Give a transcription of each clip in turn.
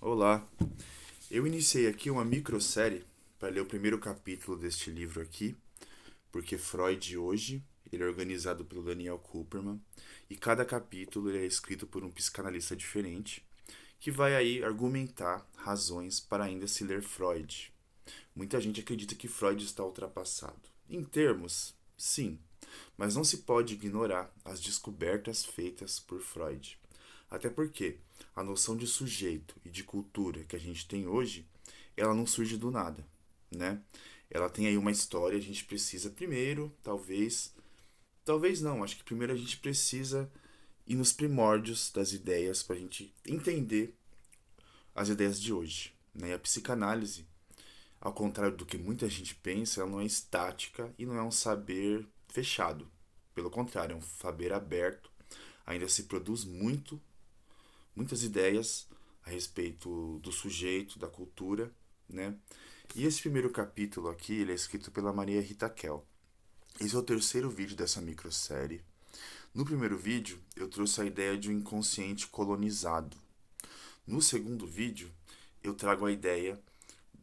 Olá, eu iniciei aqui uma microsérie para ler o primeiro capítulo deste livro aqui, porque Freud hoje ele é organizado pelo Daniel Kupperman e cada capítulo ele é escrito por um psicanalista diferente que vai aí argumentar razões para ainda se ler Freud. Muita gente acredita que Freud está ultrapassado. Em termos, sim, mas não se pode ignorar as descobertas feitas por Freud. Até porque a noção de sujeito e de cultura que a gente tem hoje, ela não surge do nada, né? Ela tem aí uma história, a gente precisa primeiro, talvez não, acho que primeiro a gente precisa ir nos primórdios das ideias para a gente entender as ideias de hoje, né? E a psicanálise, ao contrário do que muita gente pensa, ela não é estática e não é um saber fechado. Pelo contrário, é um saber aberto. Ainda se produz muitas ideias a respeito do sujeito, da cultura, né? E esse primeiro capítulo aqui, ele é escrito pela Maria Rita Kell. Esse é o terceiro vídeo dessa microsérie. No primeiro vídeo, eu trouxe a ideia de um inconsciente colonizado. No segundo vídeo, eu trago a ideia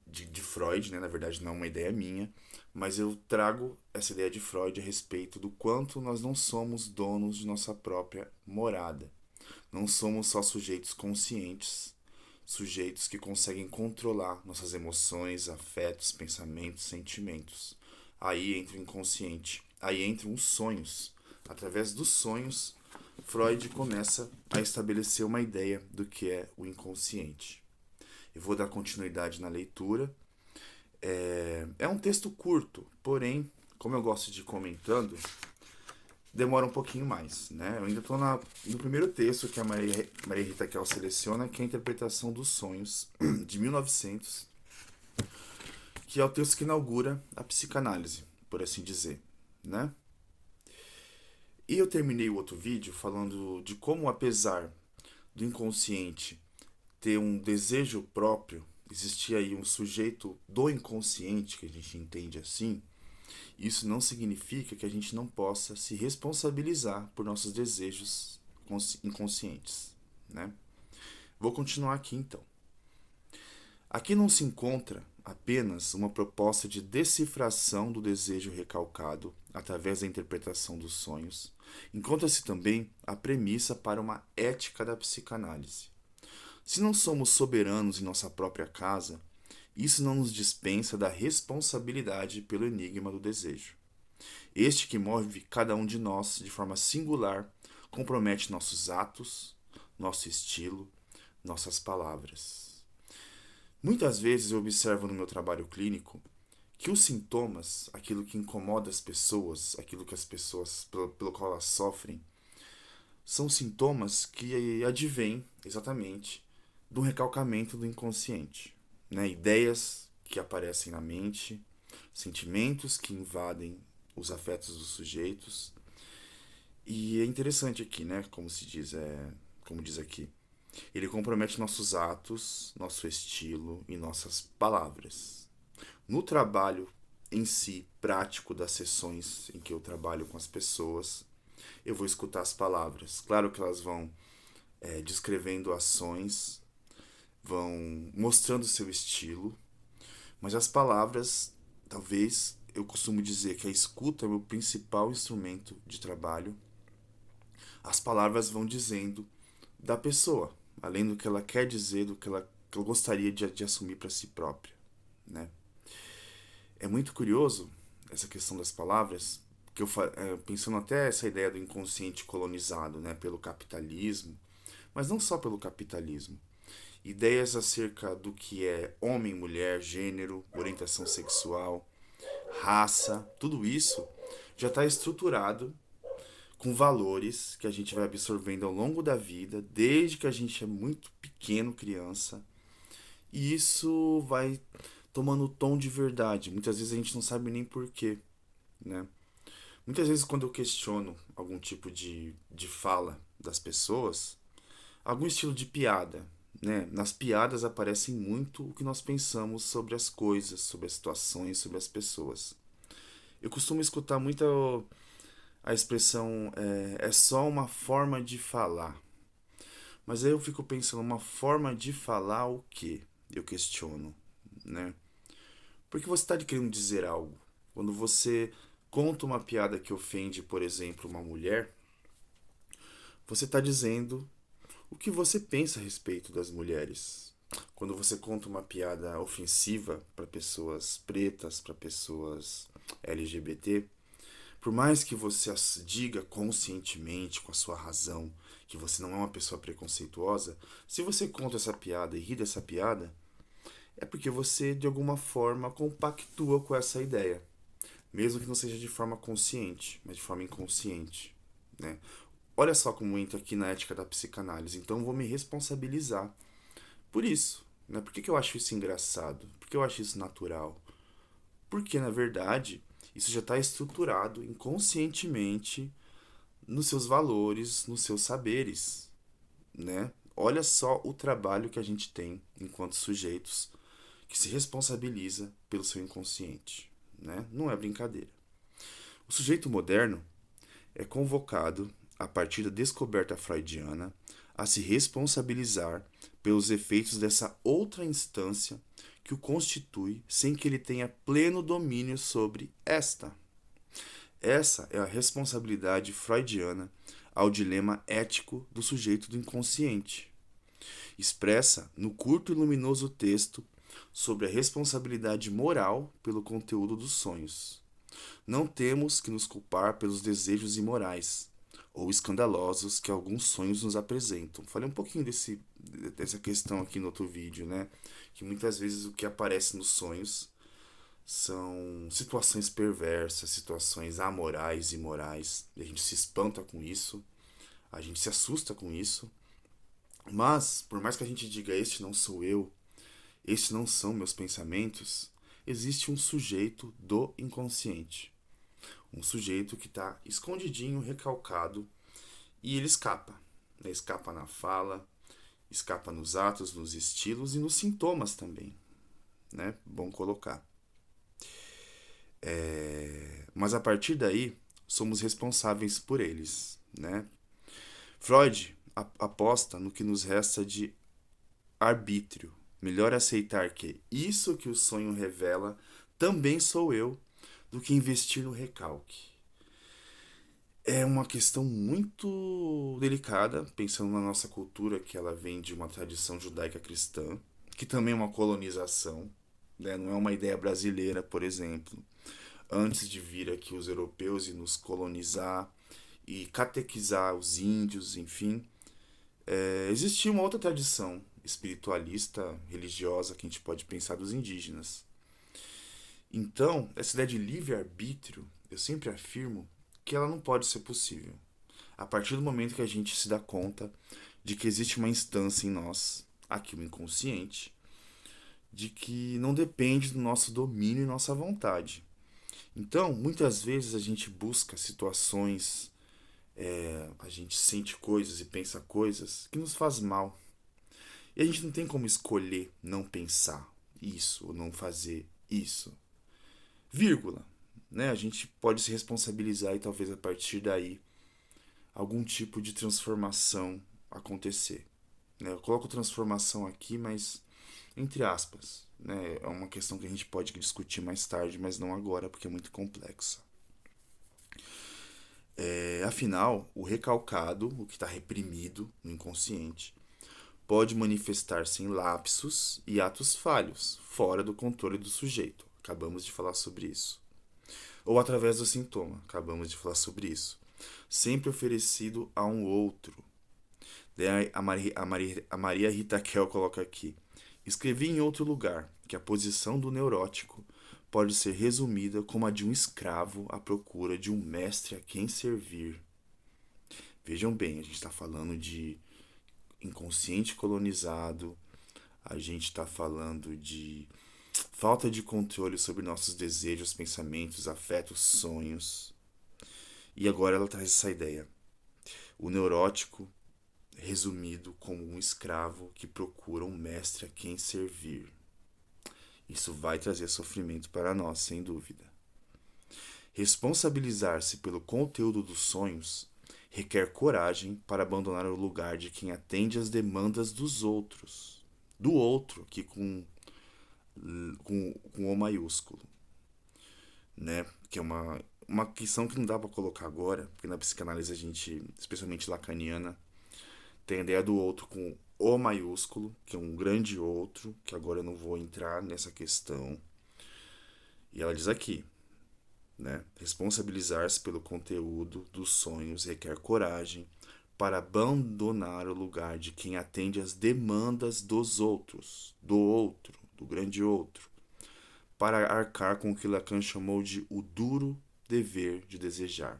de Freud, né? Na verdade, não é uma ideia minha, mas eu trago essa ideia de Freud a respeito do quanto nós não somos donos de nossa própria morada. Não somos só sujeitos conscientes, sujeitos que conseguem controlar nossas emoções, afetos, pensamentos, sentimentos. Aí entra o inconsciente, aí entram os sonhos. Através dos sonhos, Freud começa a estabelecer uma ideia do que é o inconsciente. Eu vou dar continuidade na leitura. É um texto curto, porém, como eu gosto de ir comentando, demora um pouquinho mais, né? Eu ainda estou no primeiro texto que a Maria Rita Kell seleciona, que é a Interpretação dos Sonhos, de 1900, que é o texto que inaugura a psicanálise, por assim dizer, né? E eu terminei o outro vídeo falando de como, apesar do inconsciente ter um desejo próprio, existia aí um sujeito do inconsciente, que a gente entende assim, isso não significa que a gente não possa se responsabilizar por nossos desejos inconscientes, né? Vou continuar aqui então. Aqui não se encontra apenas uma proposta de decifração do desejo recalcado através da interpretação dos sonhos, encontra-se também a premissa para uma ética da psicanálise. Se não somos soberanos em nossa própria casa, isso não nos dispensa da responsabilidade pelo enigma do desejo. Este que move cada um de nós de forma singular compromete nossos atos, nosso estilo, nossas palavras. Muitas vezes eu observo no meu trabalho clínico que os sintomas, aquilo que incomoda as pessoas, aquilo que as pessoas pelo qual elas sofrem, são sintomas que advêm exatamente do recalcamento do inconsciente, né? Ideias que aparecem na mente, sentimentos que invadem os afetos dos sujeitos. E é interessante aqui, né? Como se diz, como diz aqui. Ele compromete nossos atos, nosso estilo e nossas palavras. No trabalho em si, prático das sessões em que eu trabalho com as pessoas, eu vou escutar as palavras. Claro que elas vão descrevendo ações, vão mostrando seu estilo, mas as palavras, talvez eu costumo dizer que a escuta é o meu principal instrumento de trabalho. As palavras vão dizendo da pessoa, além do que ela quer dizer, do que ela gostaria de assumir para si própria, né? É muito curioso essa questão das palavras, que pensando até essa ideia do inconsciente colonizado, né, pelo capitalismo, mas não só pelo capitalismo. Ideias acerca do que é homem, mulher, gênero, orientação sexual, raça, tudo isso já está estruturado com valores que a gente vai absorvendo ao longo da vida, desde que a gente é muito pequeno, criança, e isso vai tomando tom de verdade. Muitas vezes a gente não sabe nem porquê, né? Muitas vezes quando eu questiono algum tipo de fala das pessoas, algum estilo de piada, né? Nas piadas aparecem muito o que nós pensamos sobre as coisas, sobre as situações, sobre as pessoas. Eu costumo escutar muito a expressão é só uma forma de falar. Mas aí eu fico pensando, uma forma de falar o quê? Eu questiono, né? Porque você está querendo dizer algo. Quando você conta uma piada que ofende, por exemplo, uma mulher, você está dizendo o que você pensa a respeito das mulheres. Quando você conta uma piada ofensiva para pessoas pretas, para pessoas LGBT, por mais que você as diga conscientemente, com a sua razão, que você não é uma pessoa preconceituosa, se você conta essa piada e ri dessa piada, é porque você de alguma forma compactua com essa ideia, mesmo que não seja de forma consciente, mas de forma inconsciente, né? Olha só como entra aqui na ética da psicanálise. Então eu vou me responsabilizar por isso, né? Por que eu acho isso engraçado? Por que eu acho isso natural? Porque, na verdade, isso já está estruturado inconscientemente nos seus valores, nos seus saberes, né? Olha só o trabalho que a gente tem enquanto sujeitos que se responsabiliza pelo seu inconsciente, né? Não é brincadeira. O sujeito moderno é convocado, a partir da descoberta freudiana, a se responsabilizar pelos efeitos dessa outra instância que o constitui sem que ele tenha pleno domínio sobre esta. Essa é a responsabilidade freudiana ao dilema ético do sujeito do inconsciente, expressa no curto e luminoso texto sobre a responsabilidade moral pelo conteúdo dos sonhos. Não temos que nos culpar pelos desejos imorais ou escandalosos que alguns sonhos nos apresentam. Falei um pouquinho dessa questão aqui no outro vídeo, né? Que muitas vezes o que aparece nos sonhos são situações perversas, situações amorais, imorais, e a gente se espanta com isso, a gente se assusta com isso, mas por mais que a gente diga este não sou eu, estes não são meus pensamentos, existe um sujeito do inconsciente, um sujeito que está escondidinho, recalcado, e ele escapa, né? Escapa na fala, escapa nos atos, nos estilos e nos sintomas também, né? Bom colocar. Mas a partir daí, somos responsáveis por eles, né? Freud aposta no que nos resta de arbítrio. Melhor aceitar que isso que o sonho revela também sou eu do que investir no recalque. É uma questão muito delicada, pensando na nossa cultura, que ela vem de uma tradição judaica cristã, que também é uma colonização, né? Não é uma ideia brasileira, por exemplo. Antes de vir aqui os europeus e nos colonizar e catequizar os índios, enfim, existia uma outra tradição espiritualista, religiosa, que a gente pode pensar dos indígenas. Então, essa ideia de livre-arbítrio, eu sempre afirmo que ela não pode ser possível. A partir do momento que a gente se dá conta de que existe uma instância em nós, aqui o inconsciente, de que não depende do nosso domínio e nossa vontade. Então, muitas vezes a gente busca situações, a gente sente coisas e pensa coisas que nos faz mal. E a gente não tem como escolher não pensar isso ou não fazer isso. Vírgula. Né? A gente pode se responsabilizar e talvez a partir daí algum tipo de transformação acontecer. Né? Eu coloco transformação aqui, mas entre aspas. Né? É uma questão que a gente pode discutir mais tarde, mas não agora, porque é muito complexa. Afinal, o recalcado, o que está reprimido no inconsciente, pode manifestar-se em lapsos e atos falhos, fora do controle do sujeito. Acabamos de falar sobre isso. Ou através do sintoma. Acabamos de falar sobre isso. Sempre oferecido a um outro. Daí a Maria Rita Kel coloca aqui. Escrevi em outro lugar que a posição do neurótico pode ser resumida como a de um escravo à procura de um mestre a quem servir. Vejam bem, a gente está falando de inconsciente colonizado, a gente está falando de falta de controle sobre nossos desejos, pensamentos, afetos, sonhos. E agora ela traz essa ideia. O neurótico resumido como um escravo que procura um mestre a quem servir. Isso vai trazer sofrimento para nós, sem dúvida. Responsabilizar-se pelo conteúdo dos sonhos requer coragem para abandonar o lugar de quem atende às demandas dos outros. Do outro, aqui com O maiúsculo, né? Que é uma questão que não dá para colocar agora, porque na psicanálise a gente, especialmente lacaniana, tem a ideia do outro com O maiúsculo, que é um grande outro, que agora eu não vou entrar nessa questão. E ela diz aqui, né? Responsabilizar-se pelo conteúdo dos sonhos requer coragem para abandonar o lugar de quem atende às demandas dos outros, do grande outro, para arcar com o que Lacan chamou de o duro dever de desejar,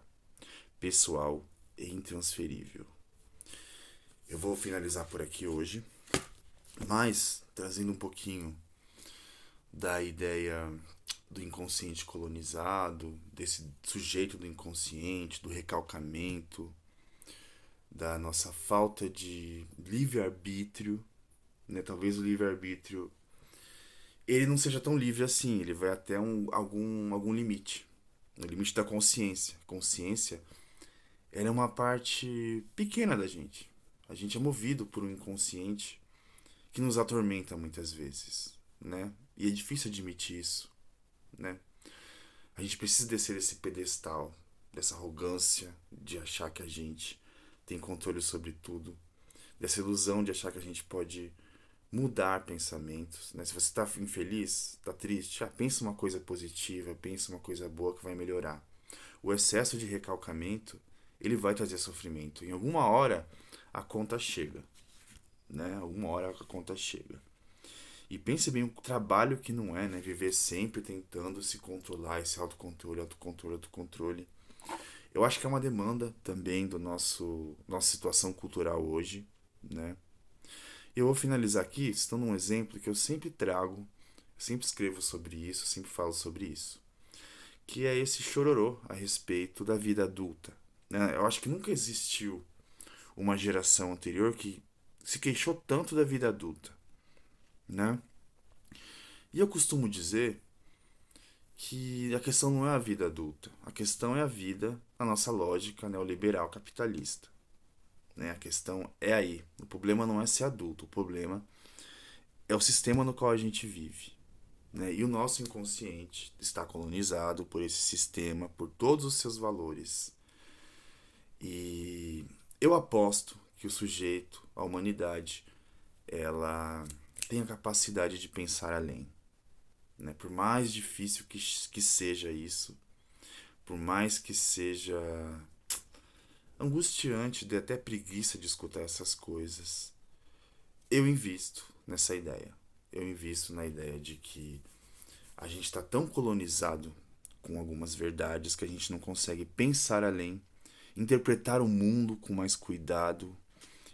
pessoal e intransferível. Eu vou finalizar por aqui hoje, mas trazendo um pouquinho da ideia do inconsciente colonizado, desse sujeito do inconsciente, do recalcamento, da nossa falta de livre-arbítrio, né? Talvez o livre-arbítrio ele não seja tão livre assim, ele vai até algum limite, o limite da consciência. Consciência, ela é uma parte pequena da gente. A gente é movido por um inconsciente que nos atormenta muitas vezes, né? E é difícil admitir isso, né? A gente precisa descer desse pedestal, dessa arrogância de achar que a gente tem controle sobre tudo, dessa ilusão de achar que a gente pode mudar pensamentos, né? Se você está infeliz, está triste, pensa uma coisa positiva, pensa uma coisa boa que vai melhorar. O excesso de recalcamento, ele vai trazer sofrimento. Em alguma hora, a conta chega, né? Alguma hora a conta chega. E pense bem o trabalho que não é, né? Viver sempre tentando se controlar, esse autocontrole, autocontrole, autocontrole. Eu acho que é uma demanda também do nossa situação cultural hoje, né? E eu vou finalizar aqui citando um exemplo que eu sempre trago, eu sempre escrevo sobre isso, sempre falo sobre isso, que é esse chororô a respeito da vida adulta, né? Eu acho que nunca existiu uma geração anterior que se queixou tanto da vida adulta, né? E eu costumo dizer que a questão não é a vida adulta, a questão é a vida na nossa lógica neoliberal capitalista, né? A questão é aí. O problema não é ser adulto, o problema é o sistema no qual a gente vive, né? E o nosso inconsciente está colonizado por esse sistema, por todos os seus valores. E eu aposto que o sujeito, a humanidade, ela tem a capacidade de pensar além, né? Por mais difícil que seja isso, por mais que seja angustiante, dê até preguiça de escutar essas coisas, eu invisto nessa ideia. Eu invisto na ideia de que a gente está tão colonizado com algumas verdades que a gente não consegue pensar além, interpretar o mundo com mais cuidado,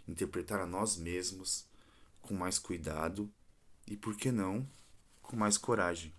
interpretar a nós mesmos com mais cuidado e, por que não, com mais coragem.